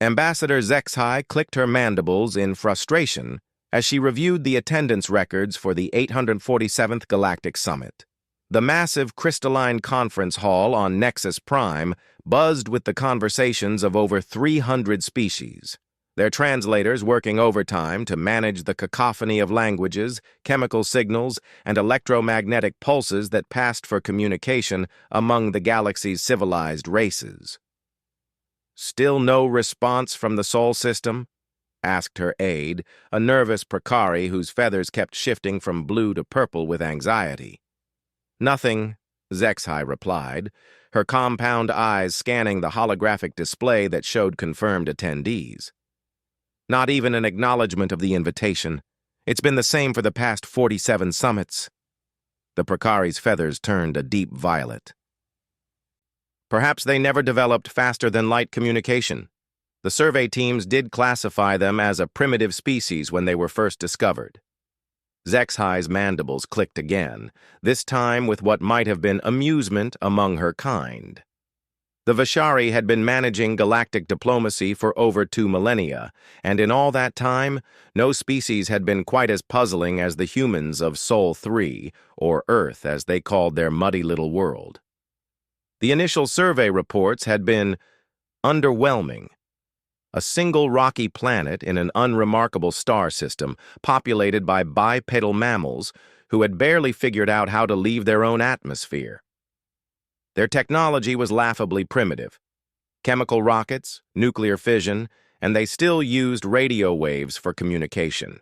Ambassador Zexhai clicked her mandibles in frustration as she reviewed the attendance records for the 847th Galactic Summit. The massive crystalline conference hall on Nexus Prime buzzed with the conversations of over 300 species, their translators working overtime to manage the cacophony of languages, chemical signals, and electromagnetic pulses that passed for communication among the galaxy's civilized races. "Still no response from the Sol system?" asked her aide, a nervous Precari whose feathers kept shifting from blue to purple with anxiety. "Nothing," Zexhai replied, her compound eyes scanning the holographic display that showed confirmed attendees. "Not even an acknowledgement of the invitation. It's been the same for the past 47 summits." The Precari's feathers turned a deep violet. "Perhaps they never developed faster-than-light communication. The survey teams did classify them as a primitive species when they were first discovered." Zexhai's mandibles clicked again, this time with what might have been amusement among her kind. The Vishari had been managing galactic diplomacy for over 2 millennia, and in all that time, no species had been quite as puzzling as the humans of Sol 3, or Earth as they called their muddy little world. The initial survey reports had been underwhelming. A single rocky planet in an unremarkable star system populated by bipedal mammals who had barely figured out how to leave their own atmosphere. Their technology was laughably primitive. Chemical rockets, nuclear fission, and they still used radio waves for communication.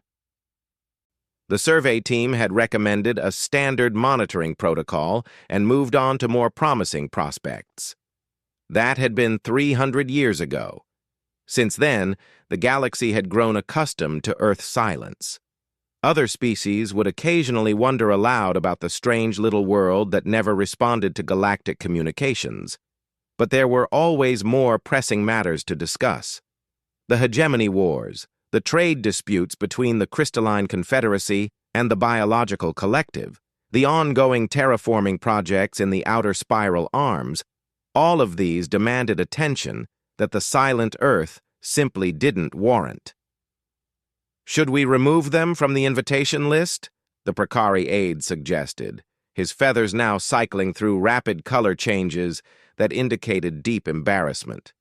The survey team had recommended a standard monitoring protocol and moved on to more promising prospects. That had been 300 years ago. Since then, the galaxy had grown accustomed to Earth's silence. Other species would occasionally wonder aloud about the strange little world that never responded to galactic communications. But there were always more pressing matters to discuss. The hegemony wars, the trade disputes between the Crystalline Confederacy and the Biological Collective, the ongoing terraforming projects in the Outer Spiral Arms, all of these demanded attention that the silent Earth simply didn't warrant. "Should we remove them from the invitation list?" the Precari aide suggested, his feathers now cycling through rapid color changes that indicated deep embarrassment.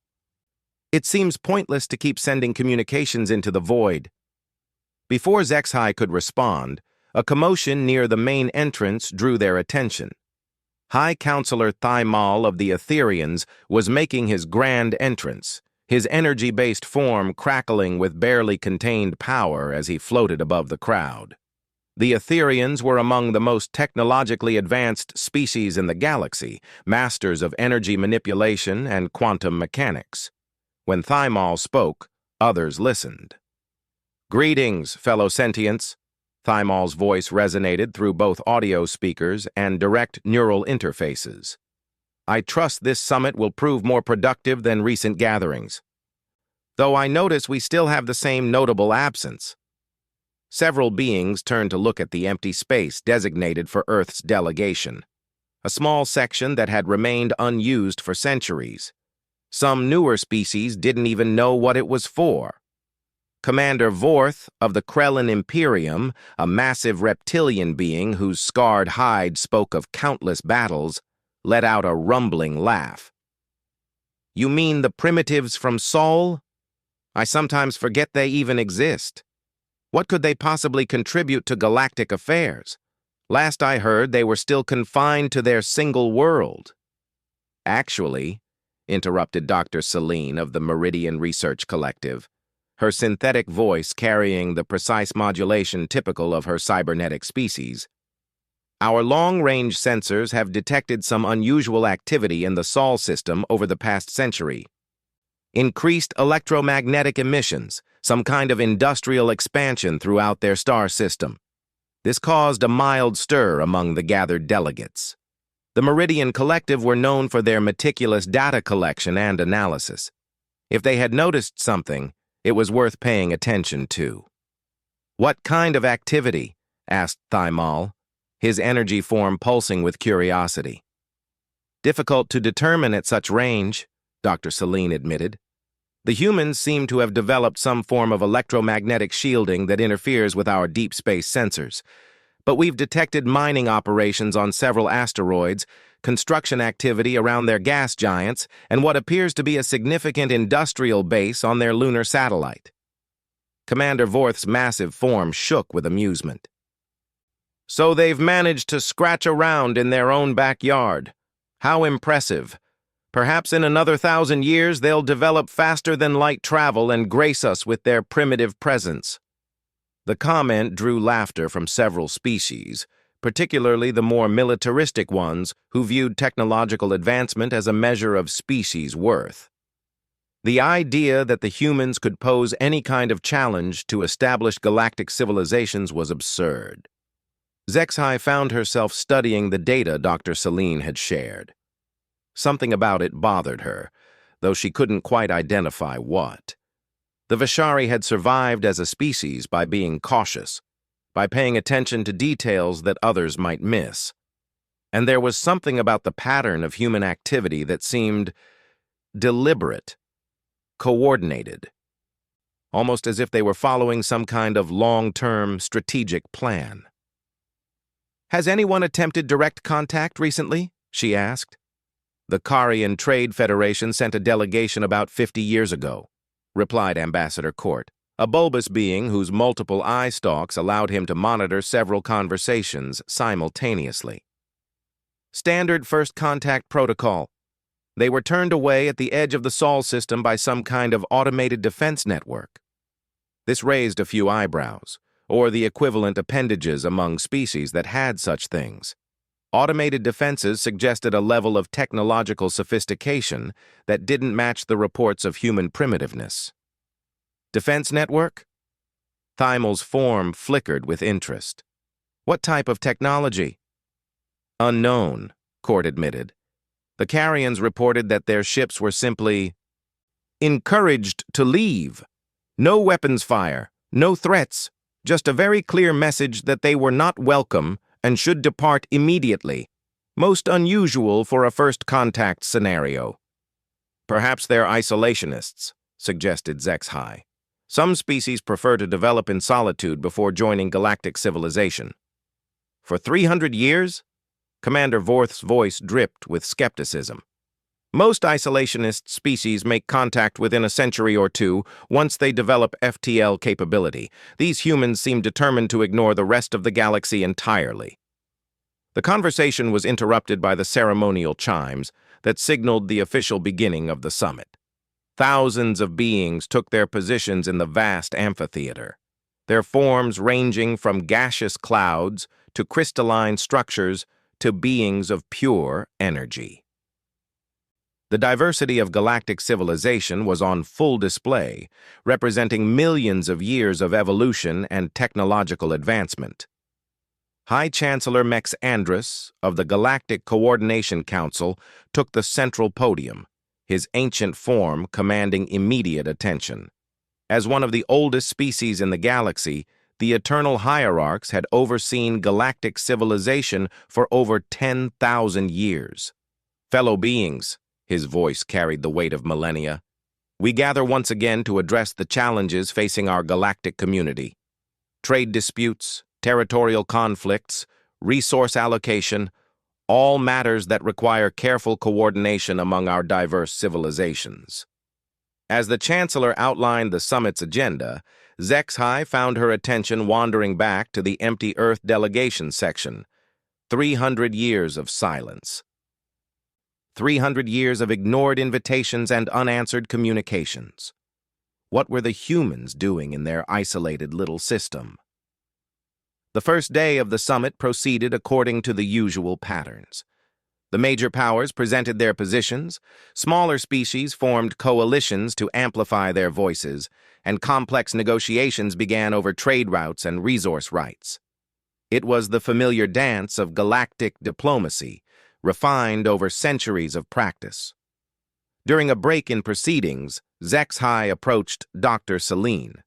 "It seems pointless to keep sending communications into the void." Before Zexhai could respond, a commotion near the main entrance drew their attention. High Counselor Thymal of the Etherians was making his grand entrance, his energy-based form crackling with barely contained power as he floated above the crowd. The Etherians were among the most technologically advanced species in the galaxy, masters of energy manipulation and quantum mechanics. When Thymal spoke, others listened. "Greetings, fellow sentients." Thymal's voice resonated through both audio speakers and direct neural interfaces. "I trust this summit will prove more productive than recent gatherings. Though I notice we still have the same notable absence." Several beings turned to look at the empty space designated for Earth's delegation, a small section that had remained unused for centuries. Some newer species didn't even know what it was for. Commander Vorth of the Krellin Imperium, a massive reptilian being whose scarred hide spoke of countless battles, let out a rumbling laugh. "You mean the primitives from Sol? I sometimes forget they even exist. What could they possibly contribute to galactic affairs? Last I heard, they were still confined to their single world." "Actually," interrupted Dr. Celine of the Meridian Research Collective, her synthetic voice carrying the precise modulation typical of her cybernetic species, "our long-range sensors have detected some unusual activity in the Sol system over the past century. Increased electromagnetic emissions, some kind of industrial expansion throughout their star system. This caused a mild stir among the gathered delegates. The Meridian Collective were known for their meticulous data collection and analysis. If they had noticed something, it was worth paying attention to." "What kind of activity?" asked Thymal, his energy form pulsing with curiosity. "Difficult to determine at such range," Dr. Celine admitted. The humans seem to have developed some form of electromagnetic shielding that interferes with our deep space sensors. But we've detected mining operations on several asteroids, construction activity around their gas giants, and what appears to be a significant industrial base on their lunar satellite. Commander Vorth's massive form shook with amusement. So they've managed to scratch around in their own backyard. How impressive. Perhaps in another 1,000 years they'll develop faster than light travel and grace us with their primitive presence. The comment drew laughter from several species, particularly the more militaristic ones who viewed technological advancement as a measure of species worth. The idea that the humans could pose any kind of challenge to established galactic civilizations was absurd. Zexhai found herself studying the data Dr. Celine had shared. Something about it bothered her, though she couldn't quite identify what. The Vishari had survived as a species by being cautious, by paying attention to details that others might miss. And there was something about the pattern of human activity that seemed deliberate, coordinated, almost as if they were following some kind of long-term strategic plan. "Has anyone attempted direct contact recently?" she asked. "The Karian Trade Federation sent a delegation about 50 years ago," replied Ambassador Court, a bulbous being whose multiple eye stalks allowed him to monitor several conversations simultaneously. "Standard first contact protocol. They were turned away at the edge of the Sol system by some kind of automated defense network." This raised a few eyebrows, or the equivalent appendages among species that had such things. Automated defenses suggested a level of technological sophistication that didn't match the reports of human primitiveness. "Defense network?" Thymel's form flickered with interest. "What type of technology?" "Unknown," Court admitted. The Carians reported that their ships were simply encouraged to leave. No weapons fire, no threats, just a very clear message that they were not welcome and should depart immediately. Most unusual for a first contact scenario. "Perhaps they're isolationists," suggested Zexhai. "Some species prefer to develop in solitude before joining galactic civilization." "For 300 years?" Commander Vorth's voice dripped with skepticism. "Most isolationist species make contact within a century or two once they develop FTL capability. These humans seem determined to ignore the rest of the galaxy entirely." The conversation was interrupted by the ceremonial chimes that signaled the official beginning of the summit. Thousands of beings took their positions in the vast amphitheater, their forms ranging from gaseous clouds to crystalline structures to beings of pure energy. The diversity of galactic civilization was on full display, representing millions of years of evolution and technological advancement. High Chancellor Mex Andrus of the Galactic Coordination Council took the central podium, his ancient form commanding immediate attention. As one of the oldest species in the galaxy, the Eternal Hierarchs had overseen galactic civilization for over 10,000 years. "Fellow beings," his voice carried the weight of millennia, "we gather once again to address the challenges facing our galactic community. Trade disputes, territorial conflicts, resource allocation, all matters that require careful coordination among our diverse civilizations." As the Chancellor outlined the summit's agenda, Zexhai found her attention wandering back to the empty Earth delegation section. 300 years of silence. 300 years of ignored invitations and unanswered communications. What were the humans doing in their isolated little system? The first day of the summit proceeded according to the usual patterns. The major powers presented their positions, smaller species formed coalitions to amplify their voices, and complex negotiations began over trade routes and resource rights. It was the familiar dance of galactic diplomacy, refined over centuries of practice. During a break in proceedings, Zexhai approached Dr. Celine.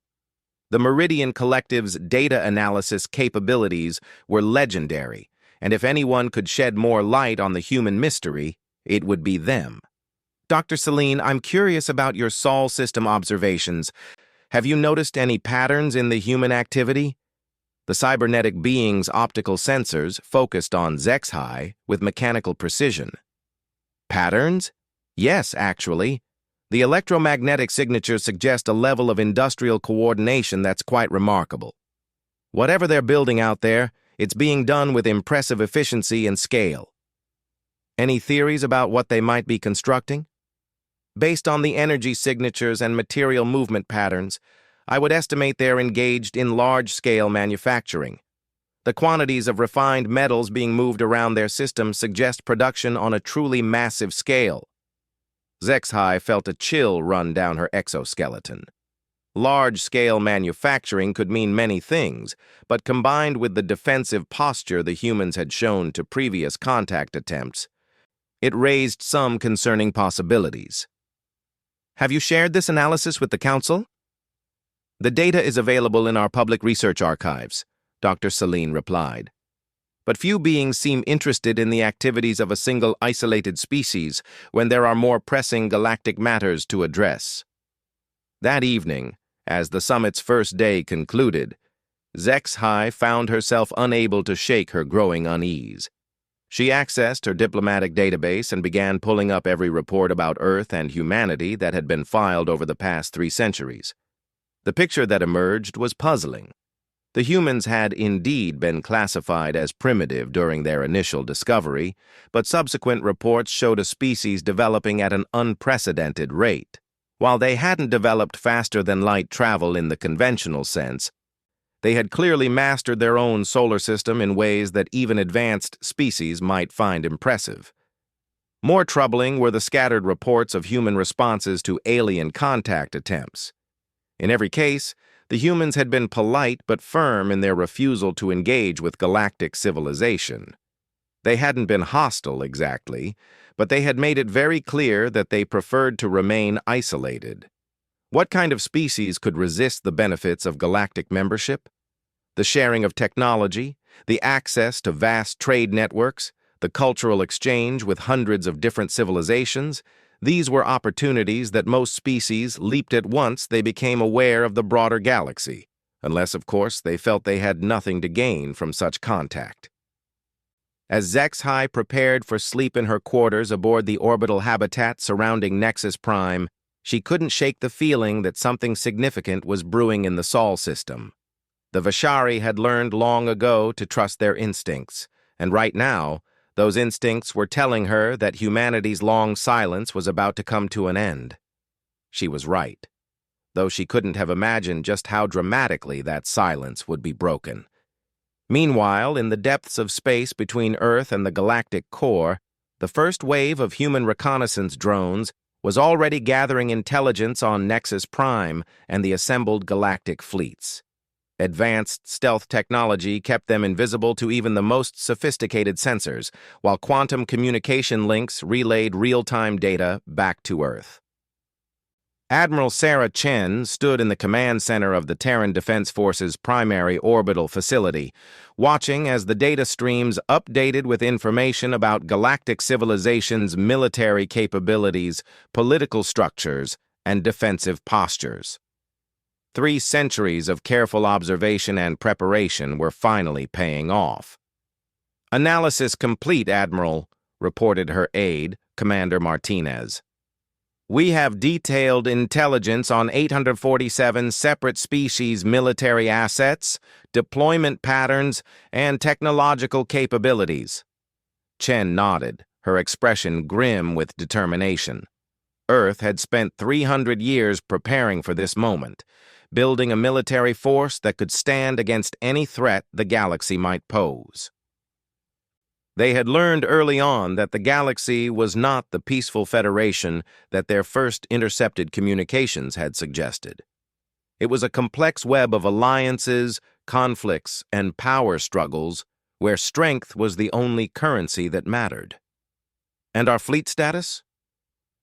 The Meridian Collective's data analysis capabilities were legendary, and if anyone could shed more light on the human mystery, it would be them. Dr. Celine, I'm curious about your Sol system observations. Have you noticed any patterns in the human activity? The cybernetic being's optical sensors focused on HFY with mechanical precision. Patterns? Yes, actually. The electromagnetic signatures suggest a level of industrial coordination that's quite remarkable. Whatever they're building out there, it's being done with impressive efficiency and scale. Any theories about what they might be constructing? Based on the energy signatures and material movement patterns, I would estimate they're engaged in large-scale manufacturing. The quantities of refined metals being moved around their system suggest production on a truly massive scale. HFY felt a chill run down her exoskeleton. Large-scale manufacturing could mean many things, but combined with the defensive posture the humans had shown to previous contact attempts, it raised some concerning possibilities. Have you shared this analysis with the Council? The data is available in our public research archives, Dr. Celine replied. But few beings seem interested in the activities of a single isolated species when there are more pressing galactic matters to address. That evening, as the summit's first day concluded, HFY found herself unable to shake her growing unease. She accessed her diplomatic database and began pulling up every report about Earth and humanity that had been filed over the past 3 centuries. The picture that emerged was puzzling. The humans had indeed been classified as primitive during their initial discovery, but subsequent reports showed a species developing at an unprecedented rate. While they hadn't developed faster than light travel in the conventional sense, they had clearly mastered their own solar system in ways that even advanced species might find impressive. More troubling were the scattered reports of human responses to alien contact attempts. In every case, the humans had been polite but firm in their refusal to engage with galactic civilization. They hadn't been hostile exactly, but they had made it very clear that they preferred to remain isolated. What kind of species could resist the benefits of galactic membership? The sharing of technology, the access to vast trade networks, the cultural exchange with hundreds of different civilizations, these were opportunities that most species leaped at once they became aware of the broader galaxy, unless, of course, they felt they had nothing to gain from such contact. As HFY prepared for sleep in her quarters aboard the orbital habitat surrounding Nexus Prime, she couldn't shake the feeling that something significant was brewing in the Sol system. The Vishari had learned long ago to trust their instincts, and right now, those instincts were telling her that humanity's long silence was about to come to an end. She was right, though she couldn't have imagined just how dramatically that silence would be broken. Meanwhile, in the depths of space between Earth and the galactic core, the first wave of human reconnaissance drones was already gathering intelligence on Nexus Prime and the assembled galactic fleets. Advanced stealth technology kept them invisible to even the most sophisticated sensors, while quantum communication links relayed real-time data back to Earth. Admiral Sarah Chen stood in the command center of the Terran Defense Force's primary orbital facility, watching as the data streams updated with information about galactic civilization's military capabilities, political structures, and defensive postures. 3 centuries of careful observation and preparation were finally paying off. "Analysis complete, Admiral," reported her aide, Commander Martinez. "We have detailed intelligence on 847 separate species military assets, deployment patterns, and technological capabilities." Chen nodded, her expression grim with determination. Earth had spent 300 years preparing for this moment, building a military force that could stand against any threat the galaxy might pose. They had learned early on that the galaxy was not the peaceful federation that their first intercepted communications had suggested. It was a complex web of alliances, conflicts, and power struggles where strength was the only currency that mattered. And our fleet status?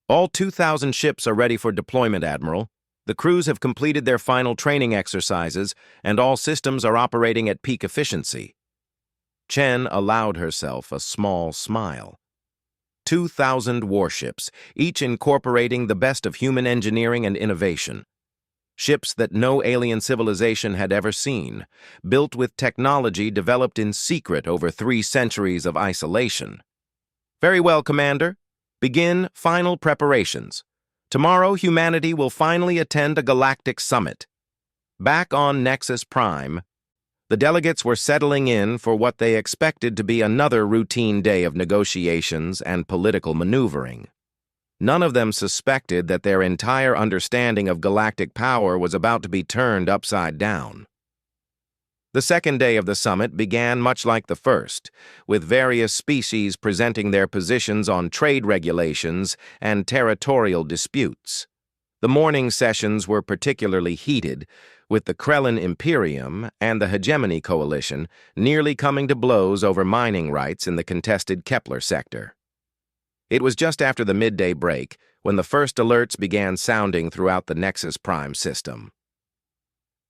All 2,000 ships are ready for deployment, Admiral. The crews have completed their final training exercises, and all systems are operating at peak efficiency. Chen allowed herself a small smile. 2,000 warships, each incorporating the best of human engineering and innovation. Ships that no alien civilization had ever seen, built with technology developed in secret over 3 centuries of isolation. Very well, Commander. Begin final preparations. Tomorrow, humanity will finally attend a galactic summit. Back on Nexus Prime, the delegates were settling in for what they expected to be another routine day of negotiations and political maneuvering. None of them suspected that their entire understanding of galactic power was about to be turned upside down. The second day of the summit began much like the first, with various species presenting their positions on trade regulations and territorial disputes. The morning sessions were particularly heated, with the Krellin Imperium and the Hegemony Coalition nearly coming to blows over mining rights in the contested Kepler sector. It was just after the midday break when the first alerts began sounding throughout the Nexus Prime system.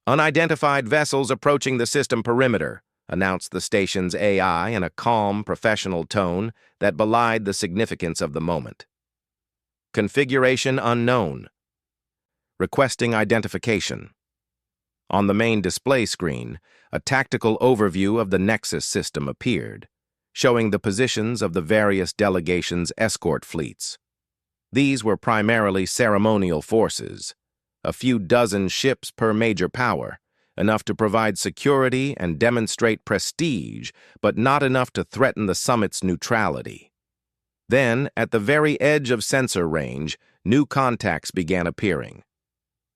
"Unidentified vessels approaching the system perimeter," announced the station's AI in a calm, professional tone that belied the significance of the moment. "Configuration unknown. Requesting identification." On the main display screen, a tactical overview of the Nexus system appeared, showing the positions of the various delegations' escort fleets. These were primarily ceremonial forces, a few dozen ships per major power, enough to provide security and demonstrate prestige, but not enough to threaten the summit's neutrality. Then, at the very edge of sensor range, new contacts began appearing.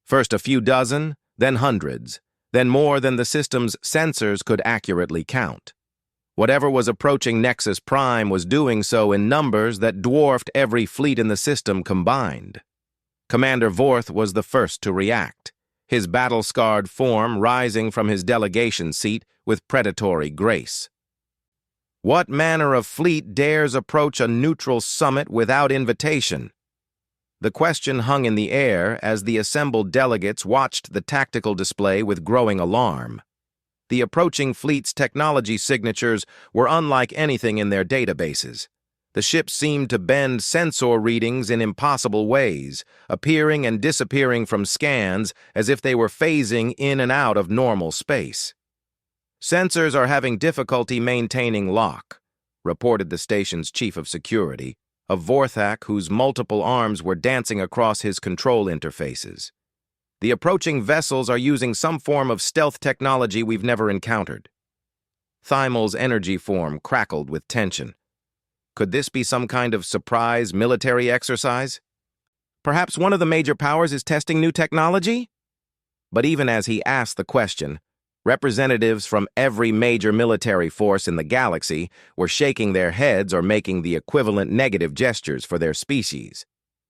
First a few dozen, then hundreds, then more than the system's sensors could accurately count. Whatever was approaching Nexus Prime was doing so in numbers that dwarfed every fleet in the system combined. Commander Vorth was the first to react, his battle-scarred form rising from his delegation seat with predatory grace. What manner of fleet dares approach a neutral summit without invitation? The question hung in the air as the assembled delegates watched the tactical display with growing alarm. The approaching fleet's technology signatures were unlike anything in their databases. The ships seemed to bend sensor readings in impossible ways, appearing and disappearing from scans as if they were phasing in and out of normal space. "Sensors are having difficulty maintaining lock," reported the station's chief of security, a Vorthak whose multiple arms were dancing across his control interfaces. "The approaching vessels are using some form of stealth technology we've never encountered." Thymel's energy form crackled with tension. Could this be some kind of surprise military exercise? Perhaps one of the major powers is testing new technology? But even as he asked the question, representatives from every major military force in the galaxy were shaking their heads or making the equivalent negative gestures for their species.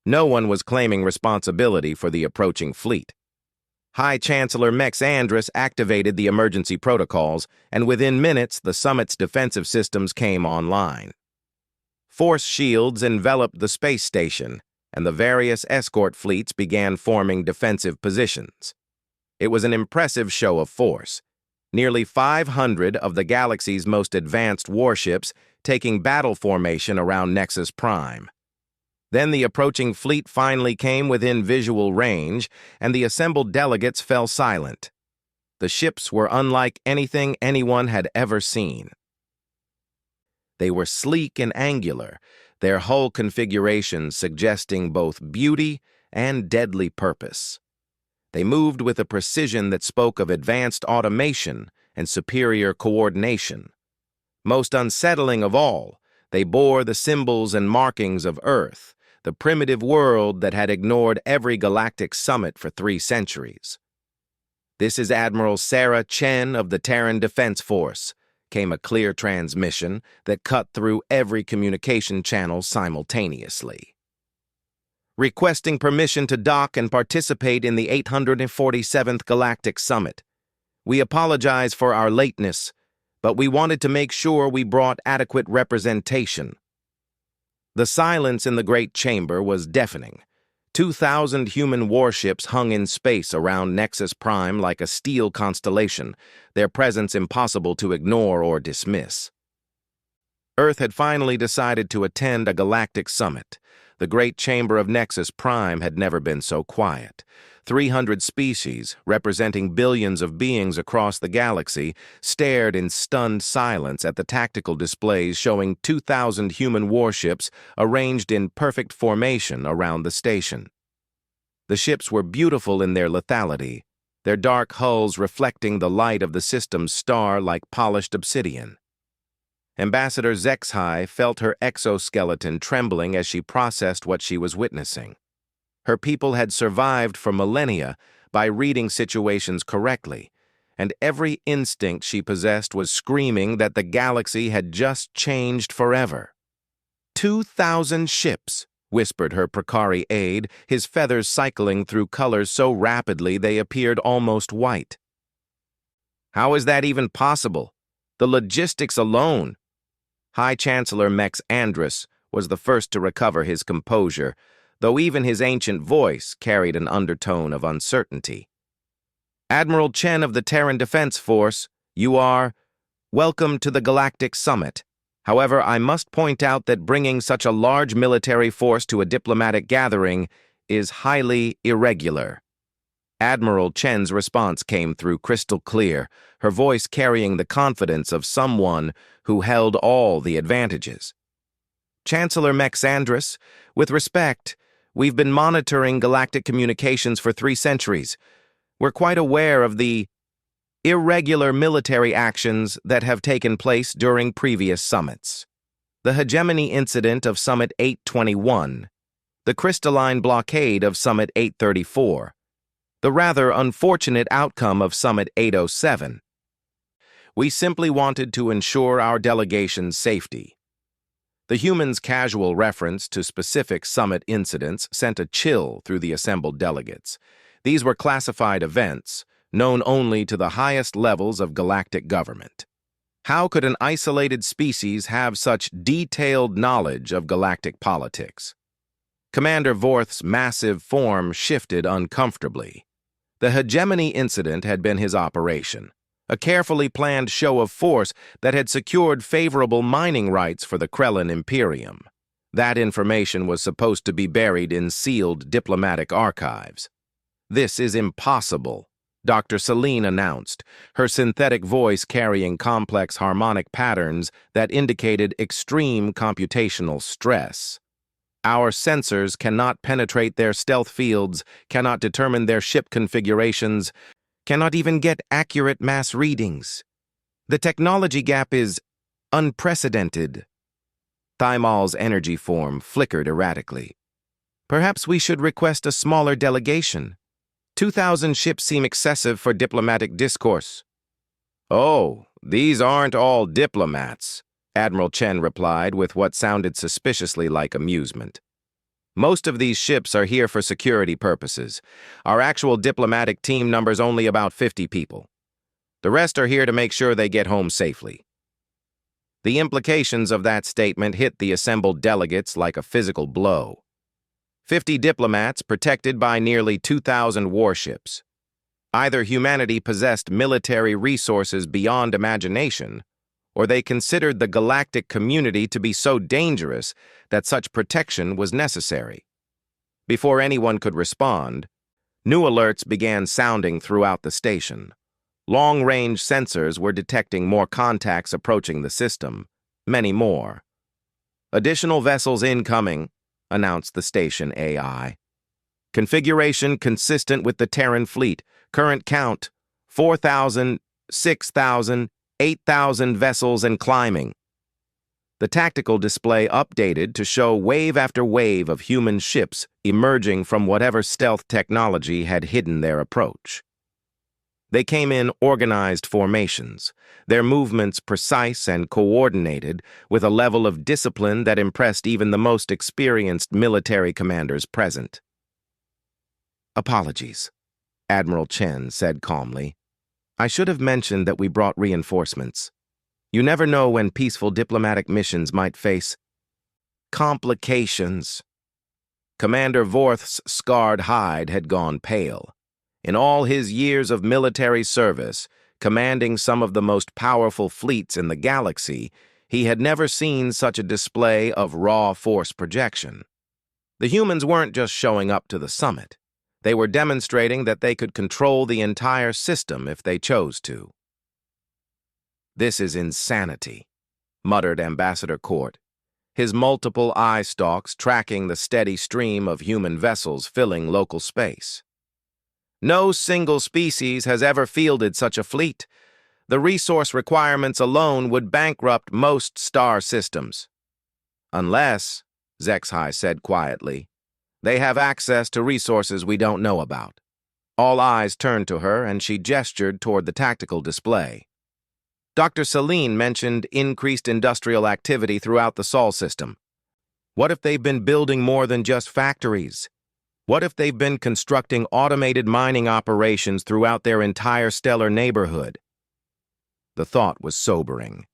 No one was claiming responsibility for the approaching fleet. High Chancellor Mex Andrus activated the emergency protocols, and within minutes the summit's defensive systems came online. Force shields enveloped the space station, and the various escort fleets began forming defensive positions. It was an impressive show of force. Nearly 500 of the galaxy's most advanced warships taking battle formation around Nexus Prime. Then the approaching fleet finally came within visual range, and the assembled delegates fell silent. The ships were unlike anything anyone had ever seen. They were sleek and angular, their hull configuration suggesting both beauty and deadly purpose. They moved with a precision that spoke of advanced automation and superior coordination. Most unsettling of all, they bore the symbols and markings of Earth, the primitive world that had ignored every galactic summit for 3 centuries. "This is Admiral Sarah Chen of the Terran Defense Force," came a clear transmission that cut through every communication channel simultaneously. "Requesting permission to dock and participate in the 847th Galactic Summit. We apologize for our lateness, but we wanted to make sure we brought adequate representation." The silence in the Great Chamber was deafening. 2,000 human warships hung in space around Nexus Prime like a steel constellation, their presence impossible to ignore or dismiss. Earth had finally decided to attend a galactic summit. The Great Chamber of Nexus Prime had never been so quiet. 300 species, representing billions of beings across the galaxy, stared in stunned silence at the tactical displays showing 2,000 human warships arranged in perfect formation around the station. The ships were beautiful in their lethality, their dark hulls reflecting the light of the system's star like polished obsidian. Ambassador Zexhai felt her exoskeleton trembling as she processed what she was witnessing. Her people had survived for millennia by reading situations correctly, and every instinct she possessed was screaming that the galaxy had just changed forever. 2,000 ships, whispered her Precari aide, his feathers cycling through colors so rapidly they appeared almost white. How is that even possible? The logistics alone. High Chancellor Mex Andrus was the first to recover his composure, though even his ancient voice carried an undertone of uncertainty. Admiral Chen of the Terran Defense Force, you are welcome to the Galactic Summit. However, I must point out that bringing such a large military force to a diplomatic gathering is highly irregular. Admiral Chen's response came through crystal clear, her voice carrying the confidence of someone who held all the advantages. Chancellor Mexandrus, with respect, we've been monitoring galactic communications for 3 centuries. We're quite aware of the irregular military actions that have taken place during previous summits. The hegemony incident of Summit 821, the crystalline blockade of Summit 834, the rather unfortunate outcome of Summit 807. We simply wanted to ensure our delegation's safety. The humans' casual reference to specific summit incidents sent a chill through the assembled delegates. These were classified events, known only to the highest levels of galactic government. How could an isolated species have such detailed knowledge of galactic politics? Commander Vorth's massive form shifted uncomfortably. The hegemony incident had been his operation, a carefully planned show of force that had secured favorable mining rights for the Krellin Imperium. That information was supposed to be buried in sealed diplomatic archives. This is impossible, Dr. Celine announced, her synthetic voice carrying complex harmonic patterns that indicated extreme computational stress. Our sensors cannot penetrate their stealth fields, cannot determine their ship configurations, cannot even get accurate mass readings. The technology gap is unprecedented. Thimal's energy form flickered erratically. Perhaps we should request a smaller delegation. 2,000 ships seem excessive for diplomatic discourse. Oh, these aren't all diplomats, Admiral Chen replied with what sounded suspiciously like amusement. Most of these ships are here for security purposes. Our actual diplomatic team numbers only about 50 people. The rest are here to make sure they get home safely. The implications of that statement hit the assembled delegates like a physical blow. 50 diplomats protected by nearly 2,000 warships. Either humanity possessed military resources beyond imagination, or they considered the galactic community to be so dangerous that such protection was necessary. Before anyone could respond, new alerts began sounding throughout the station. Long-range sensors were detecting more contacts approaching the system, many more. Additional vessels incoming, announced the station AI. Configuration consistent with the Terran fleet. Current count, 4,000, 6,000, 8,000 vessels and climbing. The tactical display updated to show wave after wave of human ships emerging from whatever stealth technology had hidden their approach. They came in organized formations, their movements precise and coordinated with a level of discipline that impressed even the most experienced military commanders present. Apologies, Admiral Chen said calmly. I should have mentioned that we brought reinforcements. You never know when peaceful diplomatic missions might face complications. Commander Vorth's scarred hide had gone pale. In all his years of military service, commanding some of the most powerful fleets in the galaxy, He had never seen such a display of raw force projection. The humans weren't just showing up to the summit. They were demonstrating that they could control the entire system if they chose to. "This is insanity," muttered Ambassador Court, his multiple eye stalks tracking the steady stream of human vessels filling local space. "No single species has ever fielded such a fleet. The resource requirements alone would bankrupt most star systems." "Unless," Zexhai said quietly, "they have access to resources we don't know about." All eyes turned to her, and she gestured toward the tactical display. Dr. Celine mentioned increased industrial activity throughout the Sol system. What if they've been building more than just factories? What if they've been constructing automated mining operations throughout their entire stellar neighborhood? The thought was sobering.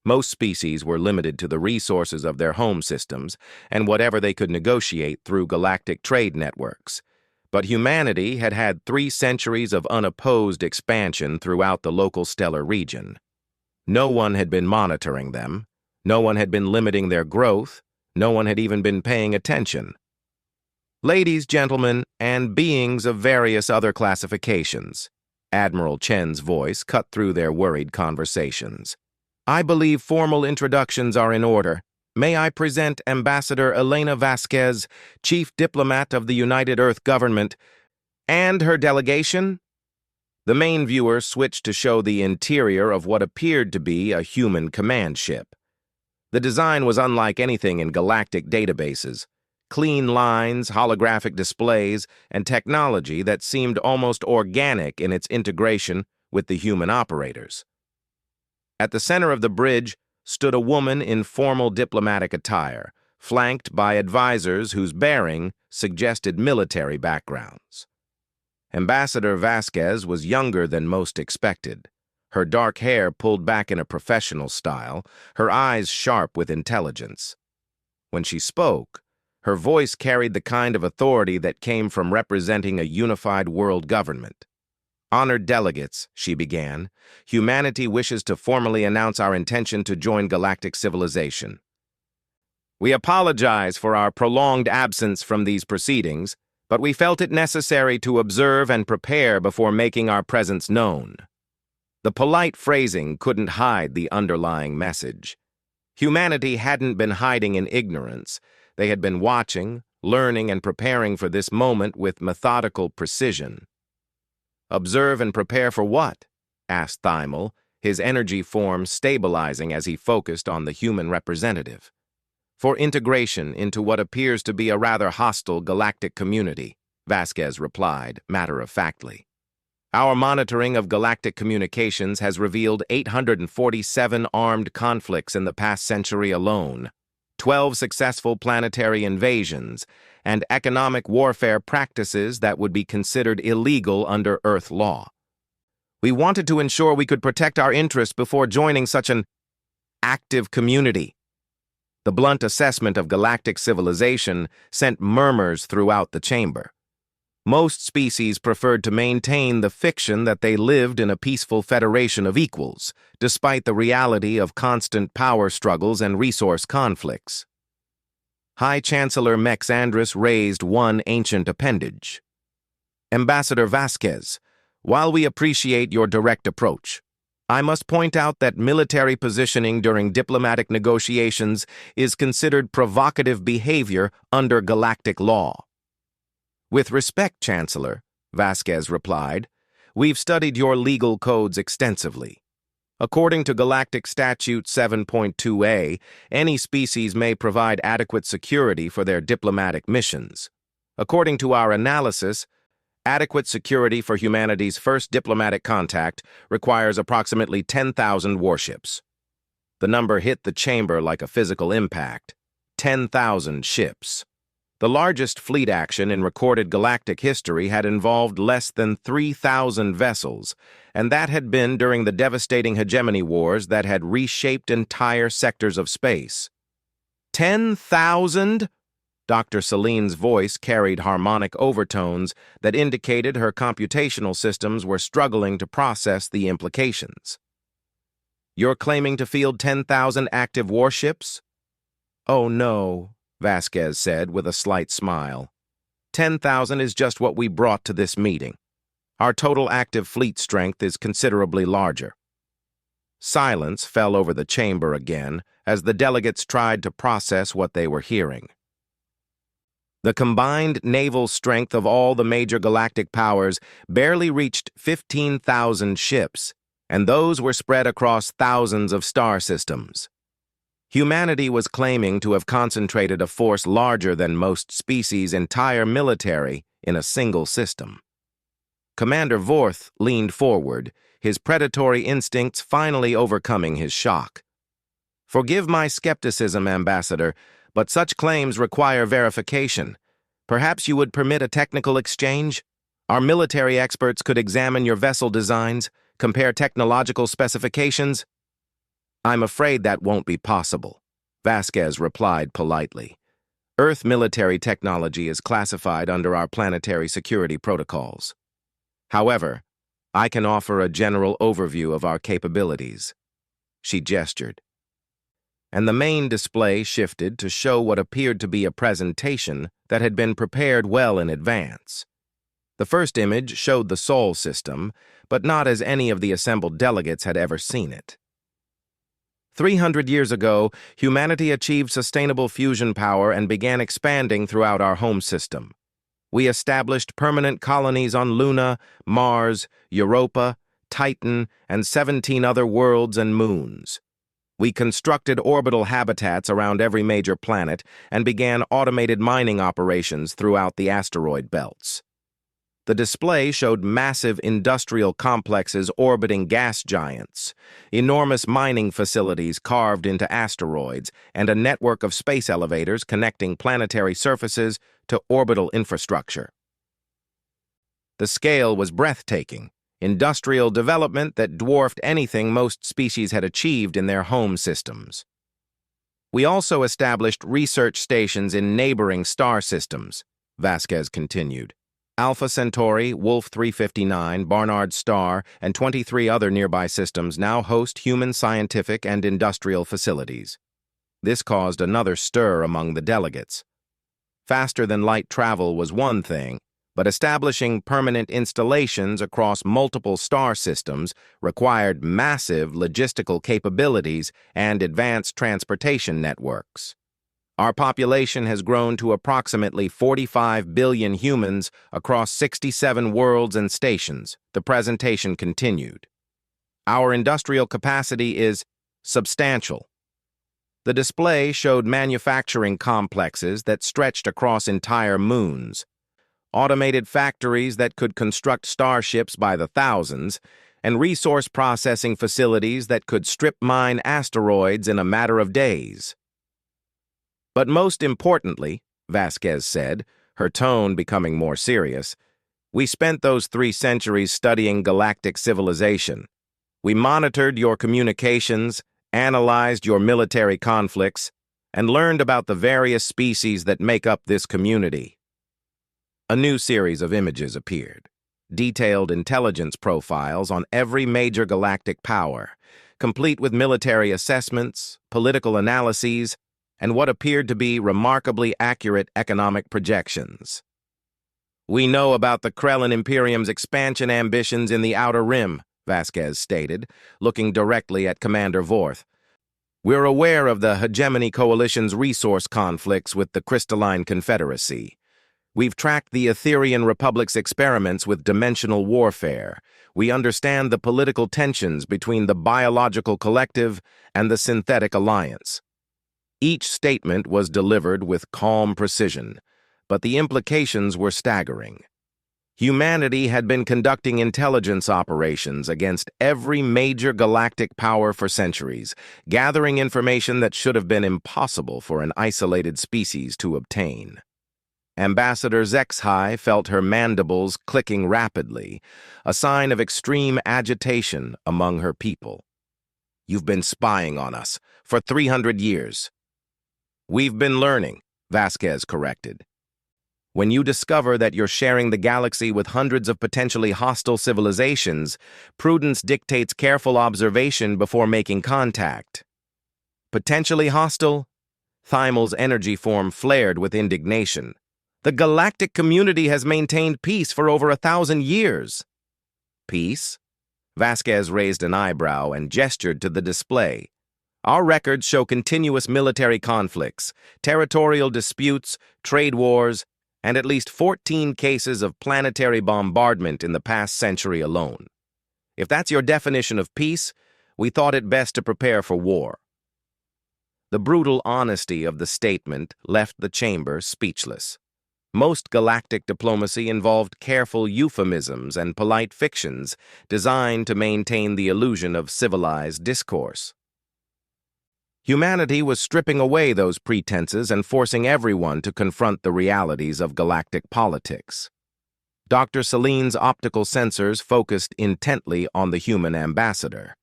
Most species were limited to the resources of their home systems and whatever they could negotiate through galactic trade networks. But humanity had had 3 centuries of unopposed expansion throughout the local stellar region. No one had been monitoring them. No one had been limiting their growth. No one had even been paying attention. "Ladies, gentlemen, and beings of various other classifications," Admiral Chen's voice cut through their worried conversations. "I believe formal introductions are in order. May I present Ambassador Elena Vasquez, Chief Diplomat of the United Earth Government, and her delegation?" The main viewer switched to show the interior of what appeared to be a human command ship. The design was unlike anything in galactic databases. Clean lines, holographic displays, and technology that seemed almost organic in its integration with the human operators. At the center of the bridge stood a woman in formal diplomatic attire, flanked by advisors whose bearing suggested military backgrounds. Ambassador Vasquez was younger than most expected, her dark hair pulled back in a professional style, her eyes sharp with intelligence. When she spoke, her voice carried the kind of authority that came from representing a unified world government. "Honored delegates," she began, "humanity wishes to formally announce our intention to join galactic civilization. We apologize for our prolonged absence from these proceedings, but we felt it necessary to observe and prepare before making our presence known." The polite phrasing couldn't hide the underlying message. Humanity hadn't been hiding in ignorance. They had been watching, learning, and preparing for this moment with methodical precision. "Observe and prepare for what?" asked Thymel, his energy form stabilizing as he focused on the human representative. "For integration into what appears to be a rather hostile galactic community," Vasquez replied, matter-of-factly. "Our monitoring of galactic communications has revealed 847 armed conflicts in the past century alone, 12 successful planetary invasions, and economic warfare practices that would be considered illegal under Earth law. We wanted to ensure we could protect our interests before joining such an active community." The blunt assessment of galactic civilization sent murmurs throughout the chamber. Most species preferred to maintain the fiction that they lived in a peaceful federation of equals, despite the reality of constant power struggles and resource conflicts. High Chancellor Mexandris raised one ancient appendage. "Ambassador Vasquez, while we appreciate your direct approach, I must point out that military positioning during diplomatic negotiations is considered provocative behavior under galactic law." "With respect, Chancellor," Vasquez replied, "we've studied your legal codes extensively. According to Galactic Statute 7.2a, any species may provide adequate security for their diplomatic missions. According to our analysis, adequate security for humanity's first diplomatic contact requires approximately 10,000 warships." The number hit the chamber like a physical impact. 10,000 ships. The largest fleet action in recorded galactic history had involved less than 3,000 vessels, and that had been during the devastating hegemony wars that had reshaped entire sectors of space. 10,000? Dr. Celine's voice carried harmonic overtones that indicated her computational systems were struggling to process the implications. You're claiming to field 10,000 active warships? Oh no, Vasquez said with a slight smile. 10,000 is just what we brought to this meeting. Our total active fleet strength is considerably larger. Silence fell over the chamber again as the delegates tried to process what they were hearing. The combined naval strength of all the major galactic powers barely reached 15,000 ships, and those were spread across thousands of star systems. Humanity was claiming to have concentrated a force larger than most species' entire military in a single system. Commander Vorth leaned forward, his predatory instincts finally overcoming his shock. Forgive my skepticism, Ambassador, but such claims require verification. Perhaps you would permit a technical exchange? Our military experts could examine your vessel designs, compare technological specifications. I'm afraid that won't be possible, Vasquez replied politely. Earth military technology is classified under our planetary security protocols. However, I can offer a general overview of our capabilities. She gestured. And the main display shifted to show what appeared to be a presentation that had been prepared well in advance. The first image showed the Sol system, but not as any of the assembled delegates had ever seen it. 300 years ago, humanity achieved sustainable fusion power and began expanding throughout our home system. We established permanent colonies on Luna, Mars, Europa, Titan, and 17 other worlds and moons. We constructed orbital habitats around every major planet and began automated mining operations throughout the asteroid belts. The display showed massive industrial complexes orbiting gas giants, enormous mining facilities carved into asteroids, and a network of space elevators connecting planetary surfaces to orbital infrastructure. The scale was breathtaking, industrial development that dwarfed anything most species had achieved in their home systems. We also established research stations in neighboring star systems, Vasquez continued. Alpha Centauri, Wolf 359, Barnard Star, and 23 other nearby systems now host human scientific and industrial facilities. This caused another stir among the delegates. Faster-than-light travel was one thing, but establishing permanent installations across multiple star systems required massive logistical capabilities and advanced transportation networks. Our population has grown to approximately 45 billion humans across 67 worlds and stations, the presentation continued. Our industrial capacity is substantial. The display showed manufacturing complexes that stretched across entire moons, automated factories that could construct starships by the thousands, and resource processing facilities that could strip mine asteroids in a matter of days. But most importantly, Vasquez said, her tone becoming more serious, we spent those 3 centuries studying galactic civilization. We monitored your communications, analyzed your military conflicts, and learned about the various species that make up this community. A new series of images appeared, detailed intelligence profiles on every major galactic power, complete with military assessments, political analyses, and what appeared to be remarkably accurate economic projections. We know about the Krellin Imperium's expansion ambitions in the Outer Rim, Vasquez stated, looking directly at Commander Vorth. We're aware of the Hegemony Coalition's resource conflicts with the Crystalline Confederacy. We've tracked the Etherean Republic's experiments with dimensional warfare. We understand the political tensions between the biological collective and the synthetic alliance. Each statement was delivered with calm precision, but the implications were staggering. Humanity had been conducting intelligence operations against every major galactic power for centuries, gathering information that should have been impossible for an isolated species to obtain. Ambassador Zexhai felt her mandibles clicking rapidly, a sign of extreme agitation among her people. You've been spying on us for 300 years. We've been learning, Vasquez corrected. When you discover that you're sharing the galaxy with hundreds of potentially hostile civilizations, prudence dictates careful observation before making contact. Potentially hostile? Thymel's energy form flared with indignation. The galactic community has maintained peace for over 1,000 years. Peace? Vasquez raised an eyebrow and gestured to the display. Our records show continuous military conflicts, territorial disputes, trade wars, and at least 14 cases of planetary bombardment in the past century alone. If that's your definition of peace, we thought it best to prepare for war. The brutal honesty of the statement left the chamber speechless. Most galactic diplomacy involved careful euphemisms and polite fictions designed to maintain the illusion of civilized discourse. Humanity was stripping away those pretenses and forcing everyone to confront the realities of galactic politics. Dr. Celine's optical sensors focused intently on the human ambassador.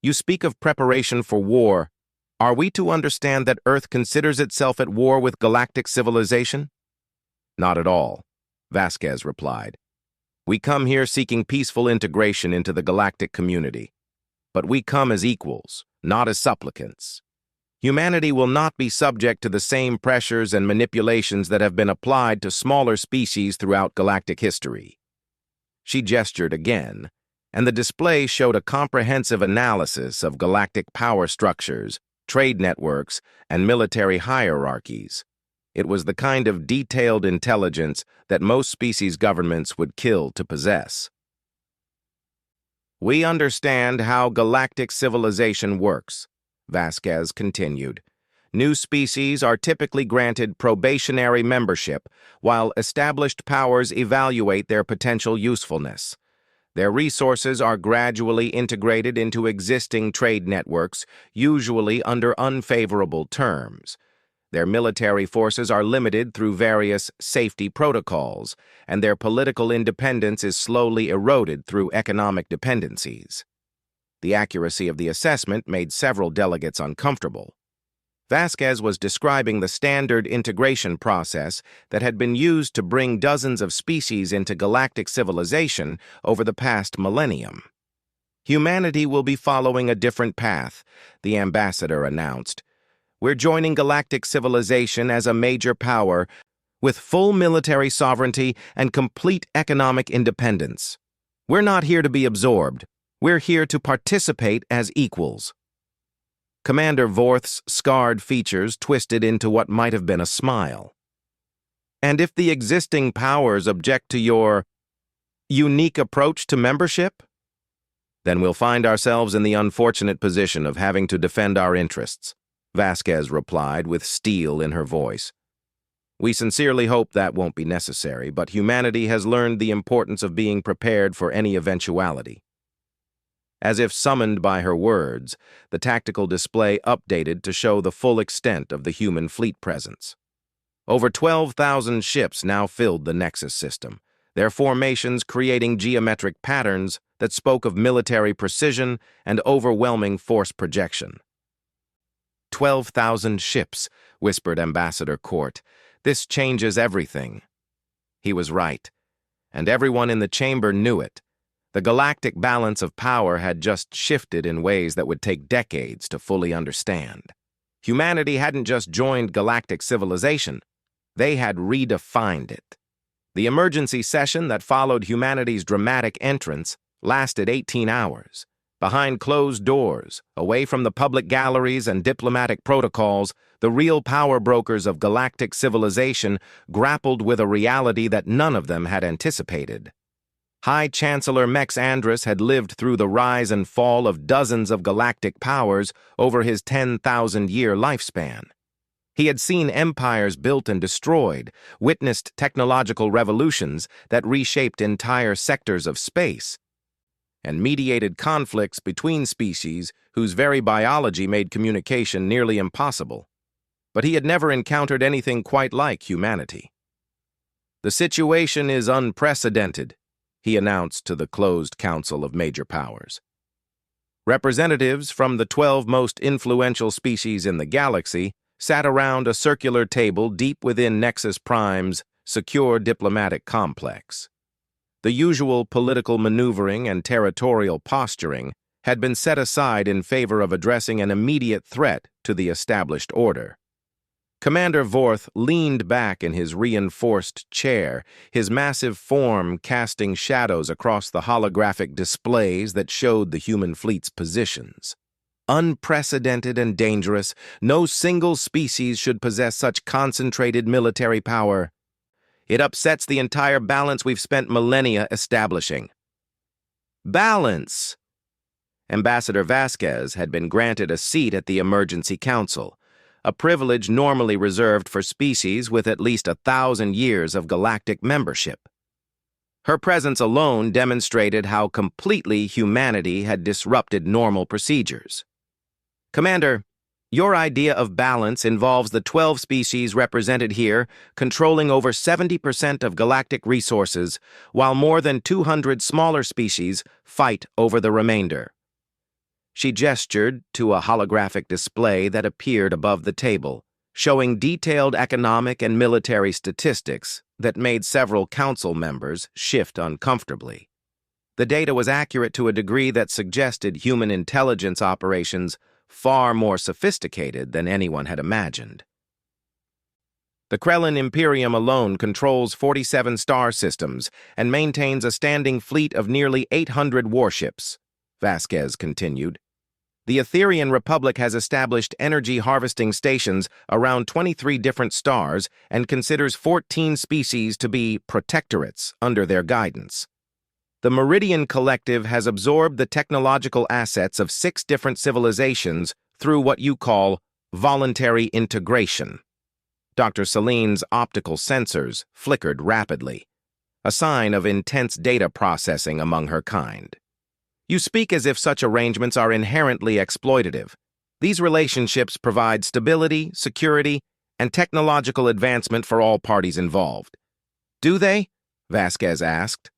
You speak of preparation for war. Are we to understand that Earth considers itself at war with galactic civilization? Not at all, Vasquez replied. We come here seeking peaceful integration into the galactic community. But we come as equals, not as supplicants. Humanity will not be subject to the same pressures and manipulations that have been applied to smaller species throughout galactic history. She gestured again, and the display showed a comprehensive analysis of galactic power structures, trade networks, and military hierarchies. It was the kind of detailed intelligence that most species governments would kill to possess. We understand how galactic civilization works, Vasquez continued. New species are typically granted probationary membership, while established powers evaluate their potential usefulness. Their resources are gradually integrated into existing trade networks, usually under unfavorable terms. Their military forces are limited through various safety protocols, and their political independence is slowly eroded through economic dependencies. The accuracy of the assessment made several delegates uncomfortable. Vasquez was describing the standard integration process that had been used to bring dozens of species into galactic civilization over the past millennium. Humanity will be following a different path, the ambassador announced. We're joining galactic civilization as a major power with full military sovereignty and complete economic independence. We're not here to be absorbed. We're here to participate as equals. Commander Vorth's scarred features twisted into what might have been a smile. And if the existing powers object to your unique approach to membership, then we'll find ourselves in the unfortunate position of having to defend our interests, Vasquez replied with steel in her voice. We sincerely hope that won't be necessary, but humanity has learned the importance of being prepared for any eventuality. As if summoned by her words, the tactical display updated to show the full extent of the human fleet presence. Over 12,000 ships now filled the Nexus system, their formations creating geometric patterns that spoke of military precision and overwhelming force projection. 12,000 ships, whispered Ambassador Court. This changes everything. He was right, and everyone in the chamber knew it. The galactic balance of power had just shifted in ways that would take decades to fully understand. Humanity hadn't just joined galactic civilization, they had redefined it. The emergency session that followed humanity's dramatic entrance lasted 18 hours. Behind closed doors, away from the public galleries and diplomatic protocols, the real power brokers of galactic civilization grappled with a reality that none of them had anticipated. High Chancellor Mex Andrus had lived through the rise and fall of dozens of galactic powers over his 10,000-year lifespan. He had seen empires built and destroyed, witnessed technological revolutions that reshaped entire sectors of space, and mediated conflicts between species whose very biology made communication nearly impossible. But he had never encountered anything quite like humanity. The situation is unprecedented, he announced to the closed council of major powers. Representatives from the 12 most influential species in the galaxy sat around a circular table deep within Nexus Prime's secure diplomatic complex. The usual political maneuvering and territorial posturing had been set aside in favor of addressing an immediate threat to the established order. Commander Vorth leaned back in his reinforced chair, his massive form casting shadows across the holographic displays that showed the human fleet's positions. Unprecedented and dangerous, no single species should possess such concentrated military power. It upsets the entire balance we've spent millennia establishing. Balance! Ambassador Vasquez had been granted a seat at the Emergency Council, a privilege normally reserved for species with at least 1,000 years of galactic membership. Her presence alone demonstrated how completely humanity had disrupted normal procedures. Commander, your idea of balance involves the 12 species represented here controlling over 70% of galactic resources, while more than 200 smaller species fight over the remainder. She gestured to a holographic display that appeared above the table, showing detailed economic and military statistics that made several council members shift uncomfortably. The data was accurate to a degree that suggested human intelligence operations far more sophisticated than anyone had imagined. The Krellin Imperium alone controls 47 star systems and maintains a standing fleet of nearly 800 warships, Vasquez continued. The Etherian Republic has established energy harvesting stations around 23 different stars and considers 14 species to be protectorates under their guidance. The Meridian Collective has absorbed the technological assets of 6 different civilizations through what you call voluntary integration. Dr. Celine's optical sensors flickered rapidly, a sign of intense data processing among her kind. You speak as if such arrangements are inherently exploitative. These relationships provide stability, security, and technological advancement for all parties involved. Do they? Vasquez asked.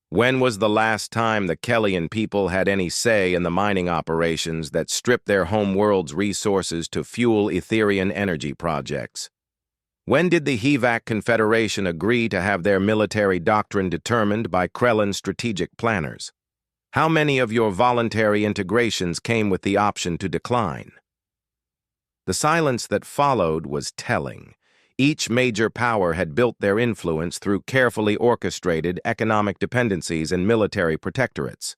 When was the last time the Kellian people had any say in the mining operations that stripped their homeworld's resources to fuel Etherian energy projects? When did the HVAC Confederation agree to have their military doctrine determined by Krellin strategic planners? How many of your voluntary integrations came with the option to decline? The silence that followed was telling. Each major power had built their influence through carefully orchestrated economic dependencies and military protectorates.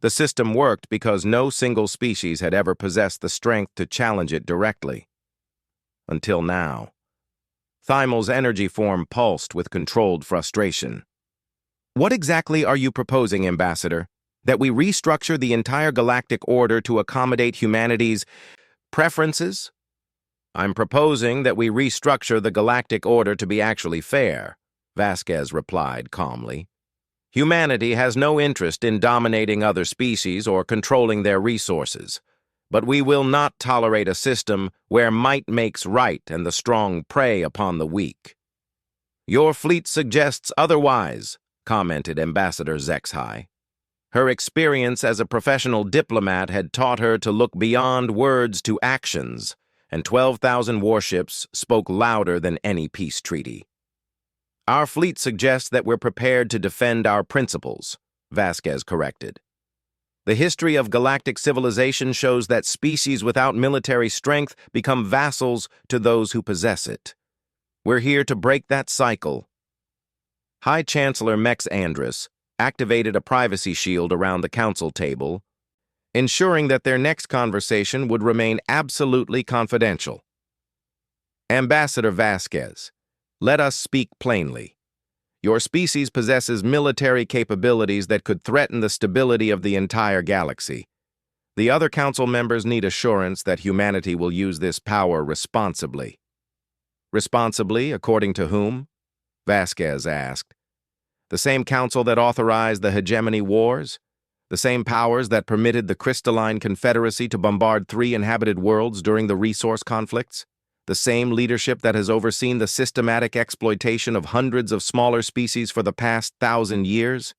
The system worked because no single species had ever possessed the strength to challenge it directly. Until now. Thymel's energy form pulsed with controlled frustration. What exactly are you proposing, Ambassador? That we restructure the entire galactic order to accommodate humanity's preferences? I'm proposing that we restructure the galactic order to be actually fair, Vasquez replied calmly. Humanity has no interest in dominating other species or controlling their resources, but we will not tolerate a system where might makes right and the strong prey upon the weak. Your fleet suggests otherwise, commented Ambassador Zexhai. Her experience as a professional diplomat had taught her to look beyond words to actions, and 12,000 warships spoke louder than any peace treaty. Our fleet suggests that we're prepared to defend our principles, Vasquez corrected. The history of galactic civilization shows that species without military strength become vassals to those who possess it. We're here to break that cycle. High Chancellor Mex Andrus activated a privacy shield around the council table, ensuring that their next conversation would remain absolutely confidential. Ambassador Vasquez, let us speak plainly. Your species possesses military capabilities that could threaten the stability of the entire galaxy. The other council members need assurance that humanity will use this power responsibly. Responsibly, according to whom? Vasquez asked. The same council that authorized the hegemony wars? The same powers that permitted the Crystalline Confederacy to bombard 3 inhabited worlds during the resource conflicts? The same leadership that has overseen the systematic exploitation of hundreds of smaller species for the past 1,000 years?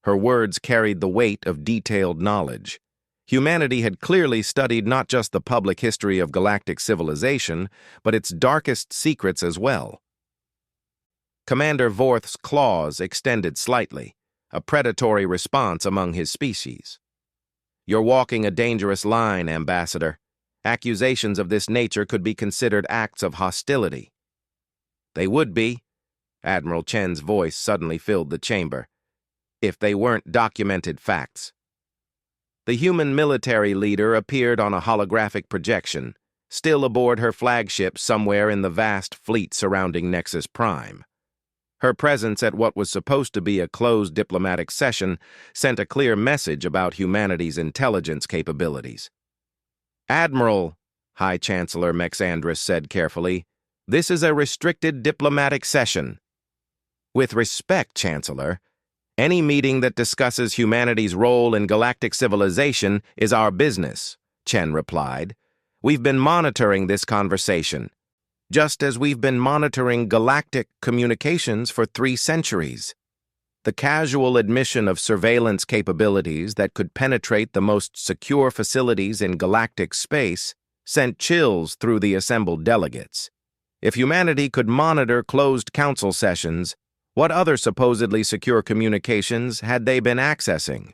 Her words carried the weight of detailed knowledge. Humanity had clearly studied not just the public history of galactic civilization, but its darkest secrets as well. Commander Vorth's claws extended slightly, a predatory response among his species. You're walking a dangerous line, Ambassador. Accusations of this nature could be considered acts of hostility. They would be, Admiral Chen's voice suddenly filled the chamber, if they weren't documented facts. The human military leader appeared on a holographic projection, still aboard her flagship somewhere in the vast fleet surrounding Nexus Prime. Her presence at what was supposed to be a closed diplomatic session sent a clear message about humanity's intelligence capabilities. Admiral, High Chancellor Mexandris said carefully, this is a restricted diplomatic session. With respect, Chancellor, any meeting that discusses humanity's role in galactic civilization is our business, Chen replied. We've been monitoring this conversation, just as we've been monitoring galactic communications for 3 centuries. The casual admission of surveillance capabilities that could penetrate the most secure facilities in galactic space sent chills through the assembled delegates. If humanity could monitor closed council sessions, what other supposedly secure communications had they been accessing?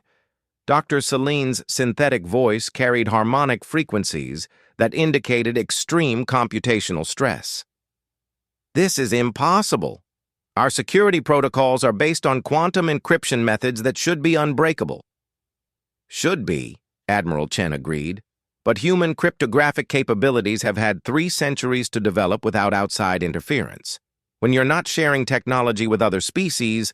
Dr. Celine's synthetic voice carried harmonic frequencies that indicated extreme computational stress. This is impossible. Our security protocols are based on quantum encryption methods that should be unbreakable. Should be, Admiral Chen agreed, but human cryptographic capabilities have had 3 centuries to develop without outside interference. When you're not sharing technology with other species,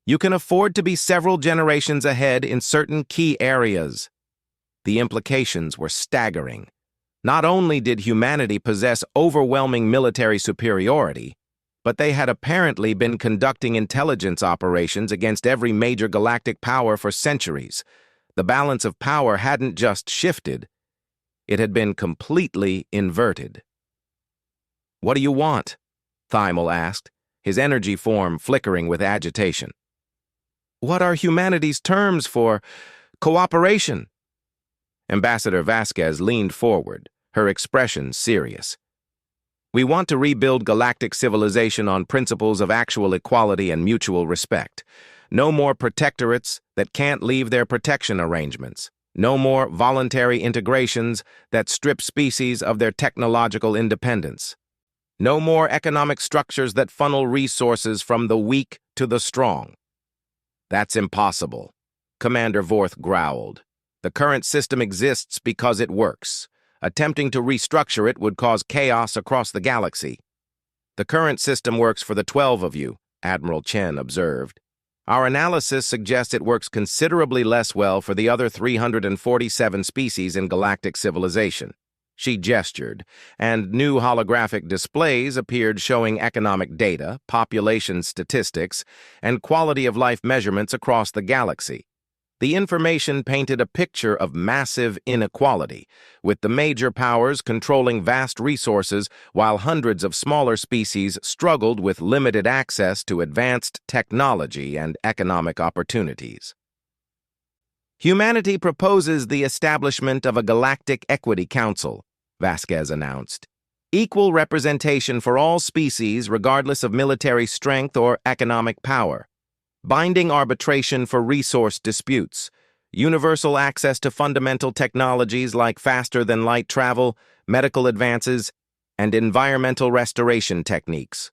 you can afford to be several generations ahead in certain key areas. The implications were staggering. Not only did humanity possess overwhelming military superiority, but they had apparently been conducting intelligence operations against every major galactic power for centuries. The balance of power hadn't just shifted, it had been completely inverted. What do you want? Thymel asked, his energy form flickering with agitation. What are humanity's terms for cooperation? Ambassador Vasquez leaned forward, her expression serious. We want to rebuild galactic civilization on principles of actual equality and mutual respect. No more protectorates that can't leave their protection arrangements. No more voluntary integrations that strip species of their technological independence. No more economic structures that funnel resources from the weak to the strong. That's impossible, Commander Vorth growled. The current system exists because it works. Attempting to restructure it would cause chaos across the galaxy. The current system works for the 12 of you, Admiral Chen observed. Our analysis suggests it works considerably less well for the other 347 species in galactic civilization. She gestured, and new holographic displays appeared showing economic data, population statistics, and quality-of-life measurements across the galaxy. The information painted a picture of massive inequality, with the major powers controlling vast resources while hundreds of smaller species struggled with limited access to advanced technology and economic opportunities. Humanity proposes the establishment of a Galactic Equity Council, Vasquez announced. Equal representation for all species regardless of military strength or economic power. Binding arbitration for resource disputes. Universal access to fundamental technologies like faster-than-light travel, medical advances, and environmental restoration techniques.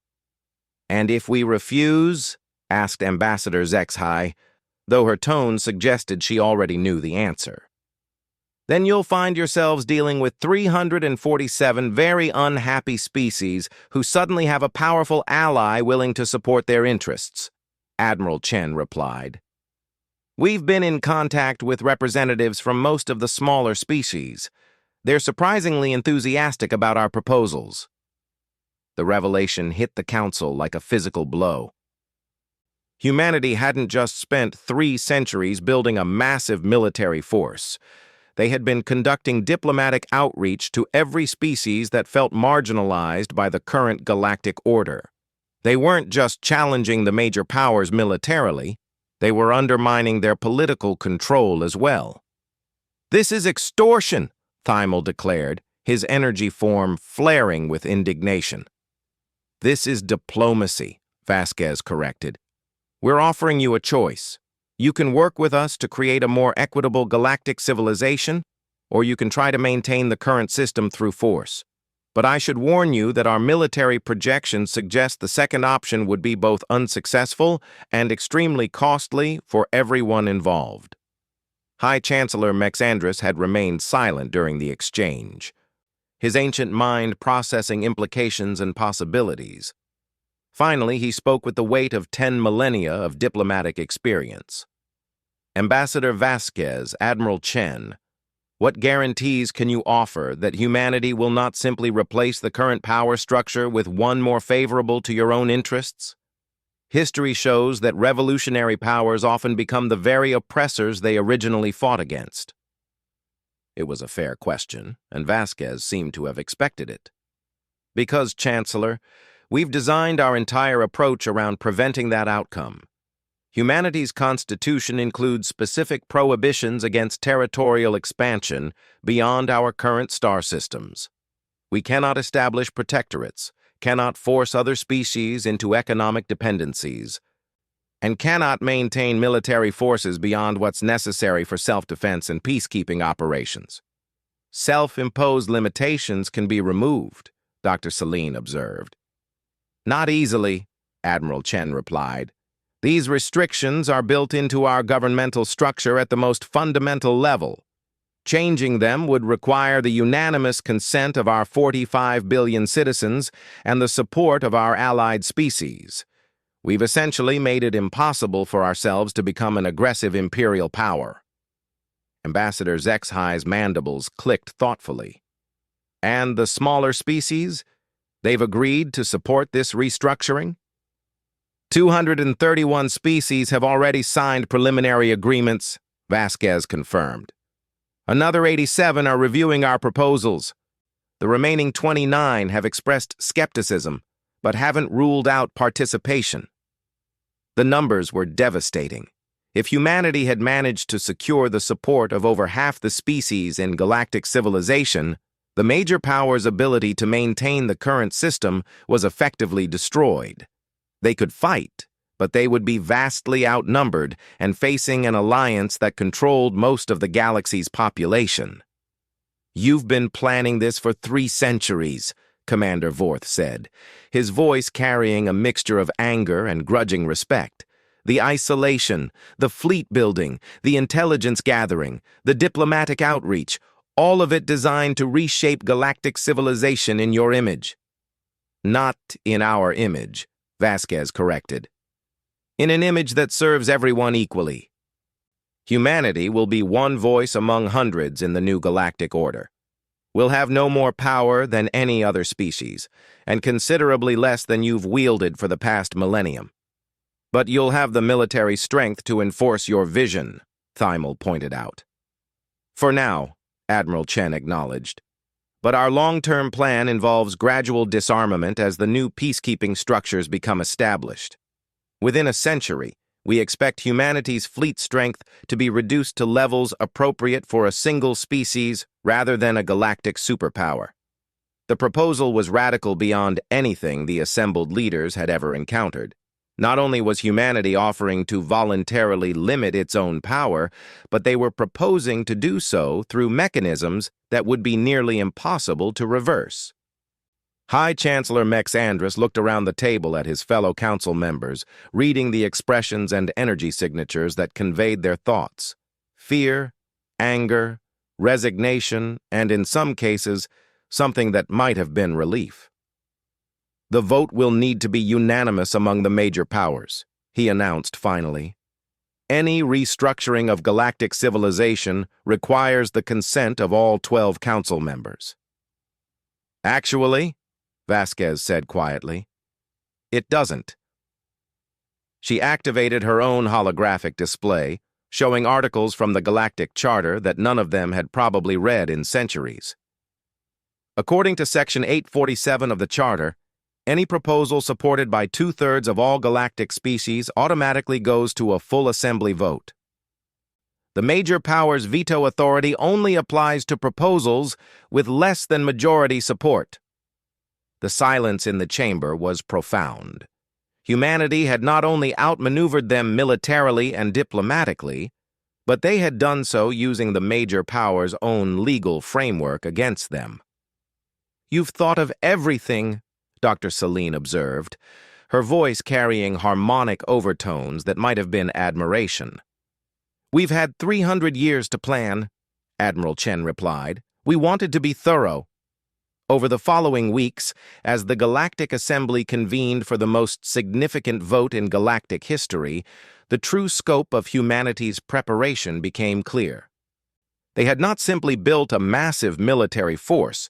And if we refuse? Asked Ambassador Zexhai, though her tone suggested she already knew the answer. Then you'll find yourselves dealing with 347 very unhappy species who suddenly have a powerful ally willing to support their interests, Admiral Chen replied. We've been in contact with representatives from most of the smaller species. They're surprisingly enthusiastic about our proposals. The revelation hit the Council like a physical blow. Humanity hadn't just spent 3 centuries building a massive military force. They had been conducting diplomatic outreach to every species that felt marginalized by the current galactic order. They weren't just challenging the major powers militarily, they were undermining their political control as well. This is extortion, Thymel declared, his energy form flaring with indignation. This is diplomacy, Vasquez corrected. We're offering you a choice. You can work with us to create a more equitable galactic civilization, or you can try to maintain the current system through force. But I should warn you that our military projections suggest the second option would be both unsuccessful and extremely costly for everyone involved. High Chancellor Mexandris had remained silent during the exchange, his ancient mind processing implications and possibilities. Finally, he spoke with the weight of 10 millennia of diplomatic experience. Ambassador Vasquez, Admiral Chen, what guarantees can you offer that humanity will not simply replace the current power structure with one more favorable to your own interests? History shows that revolutionary powers often become the very oppressors they originally fought against. It was a fair question, and Vasquez seemed to have expected it. Because, Chancellor, we've designed our entire approach around preventing that outcome. Humanity's constitution includes specific prohibitions against territorial expansion beyond our current star systems. We cannot establish protectorates, cannot force other species into economic dependencies, and cannot maintain military forces beyond what's necessary for self-defense and peacekeeping operations. Self-imposed limitations can be removed, Dr. Celine observed. Not easily, Admiral Chen replied. These restrictions are built into our governmental structure at the most fundamental level. Changing them would require the unanimous consent of our 45 billion citizens and the support of our allied species. We've essentially made it impossible for ourselves to become an aggressive imperial power. Ambassador Zexhi's mandibles clicked thoughtfully. And the smaller species? They've agreed to support this restructuring? 231 species have already signed preliminary agreements, Vasquez confirmed. Another 87 are reviewing our proposals. The remaining 29 have expressed skepticism, but haven't ruled out participation. The numbers were devastating. If humanity had managed to secure the support of over half the species in galactic civilization, the major powers' ability to maintain the current system was effectively destroyed. They could fight, but they would be vastly outnumbered and facing an alliance that controlled most of the galaxy's population. You've been planning this for 3 centuries, Commander Vorth said, his voice carrying a mixture of anger and grudging respect. The isolation, the fleet building, the intelligence gathering, the diplomatic outreach, all of it designed to reshape galactic civilization in your image. Not in our image, Vasquez corrected. In an image that serves everyone equally. Humanity will be one voice among hundreds in the new galactic order. We'll have no more power than any other species, and considerably less than you've wielded for the past millennium. But you'll have the military strength to enforce your vision, Thymel pointed out. For now, Admiral Chen acknowledged. But our long-term plan involves gradual disarmament as the new peacekeeping structures become established. Within a century, we expect humanity's fleet strength to be reduced to levels appropriate for a single species rather than a galactic superpower. The proposal was radical beyond anything the assembled leaders had ever encountered. Not only was humanity offering to voluntarily limit its own power, but they were proposing to do so through mechanisms that would be nearly impossible to reverse. High Chancellor Mexandris looked around the table at his fellow council members, reading the expressions and energy signatures that conveyed their thoughts. Fear, anger, resignation, and in some cases, something that might have been relief. The vote will need to be unanimous among the major powers, he announced finally. Any restructuring of galactic civilization requires the consent of all 12 council members. Actually, Vasquez said quietly, it doesn't. She activated her own holographic display, showing articles from the Galactic Charter that none of them had probably read in centuries. According to Section 847 of the Charter, any proposal supported by 2/3 of all galactic species automatically goes to a full assembly vote. The major powers' veto authority only applies to proposals with less than majority support. The silence in the chamber was profound. Humanity had not only outmaneuvered them militarily and diplomatically, but they had done so using the major powers' own legal framework against them. "You've thought of everything," Dr. Celine observed, her voice carrying harmonic overtones that might have been admiration. "We've had 300 years to plan," Admiral Chen replied. "We wanted to be thorough." Over the following weeks, as the Galactic Assembly convened for the most significant vote in galactic history, the true scope of humanity's preparation became clear. They had not simply built a massive military force.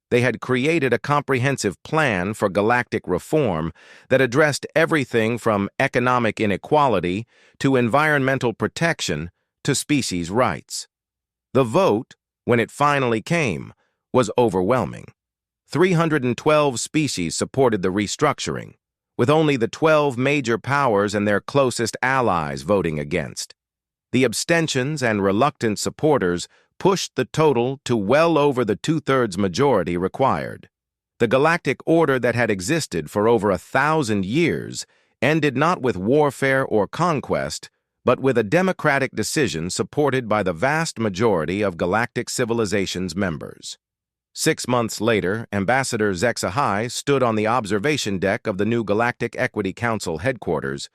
They had created a comprehensive plan for galactic reform that addressed everything from economic inequality to environmental protection to species rights. The vote, when it finally came, was overwhelming. 312 species supported the restructuring, with only the 12 major powers and their closest allies voting against. The abstentions and reluctant supporters pushed the total to well over the two-thirds majority required. The galactic order that had existed for over 1,000 years ended not with warfare or conquest, but with a democratic decision supported by the vast majority of galactic civilization's members. 6 months later, Ambassador HFY stood on the observation deck of the new Galactic Equity Council headquarters,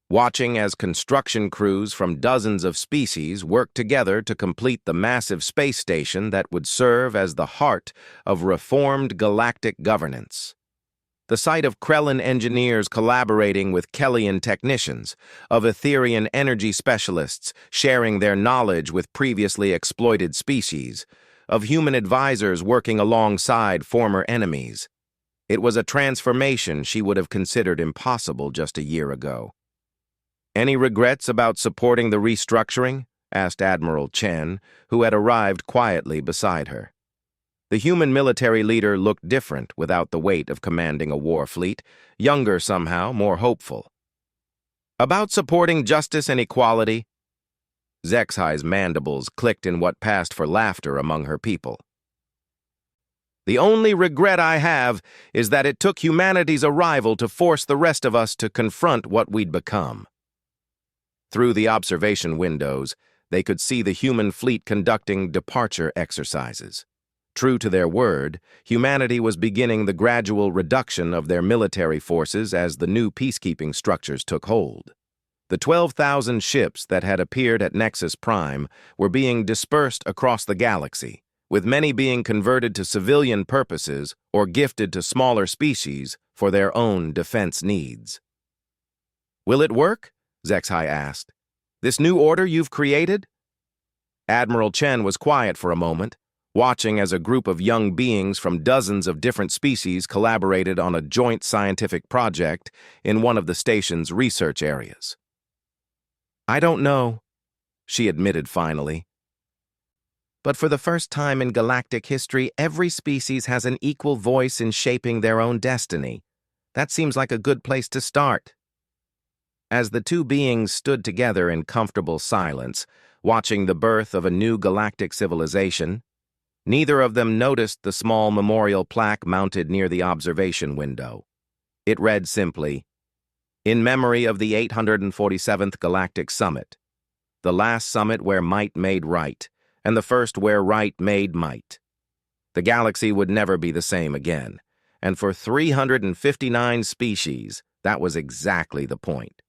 watching as construction crews from dozens of species worked together to complete the massive space station that would serve as the heart of reformed galactic governance. The sight of Krellin engineers collaborating with Kellian technicians, of Etherian energy specialists sharing their knowledge with previously exploited species, of human advisors working alongside former enemies. It was a transformation she would have considered impossible just a year ago. "Any regrets about supporting the restructuring?" asked Admiral Chen, who had arrived quietly beside her. The human military leader looked different without the weight of commanding a war fleet, younger somehow, more hopeful. "About supporting justice and equality?" HFY's mandibles clicked in what passed for laughter among her people. "The only regret I have is that it took humanity's arrival to force the rest of us to confront what we'd become." Through the observation windows, they could see the human fleet conducting departure exercises. True to their word, humanity was beginning the gradual reduction of their military forces as the new peacekeeping structures took hold. The 12,000 ships that had appeared at Nexus Prime were being dispersed across the galaxy, with many being converted to civilian purposes or gifted to smaller species for their own defense needs. "Will it work?" HFY asked. "This new order you've created?" Admiral Chen was quiet for a moment, watching as a group of young beings from dozens of different species collaborated on a joint scientific project in one of the station's research areas. "I don't know," she admitted finally. "But for the first time in galactic history, every species has an equal voice in shaping their own destiny. That seems like a good place to start." As the two beings stood together in comfortable silence, watching the birth of a new galactic civilization, neither of them noticed the small memorial plaque mounted near the observation window. It read simply, "In memory of the 847th Galactic Summit, the last summit where might made right, and the first where right made might. The galaxy would never be the same again, and for 359 species, that was exactly the point."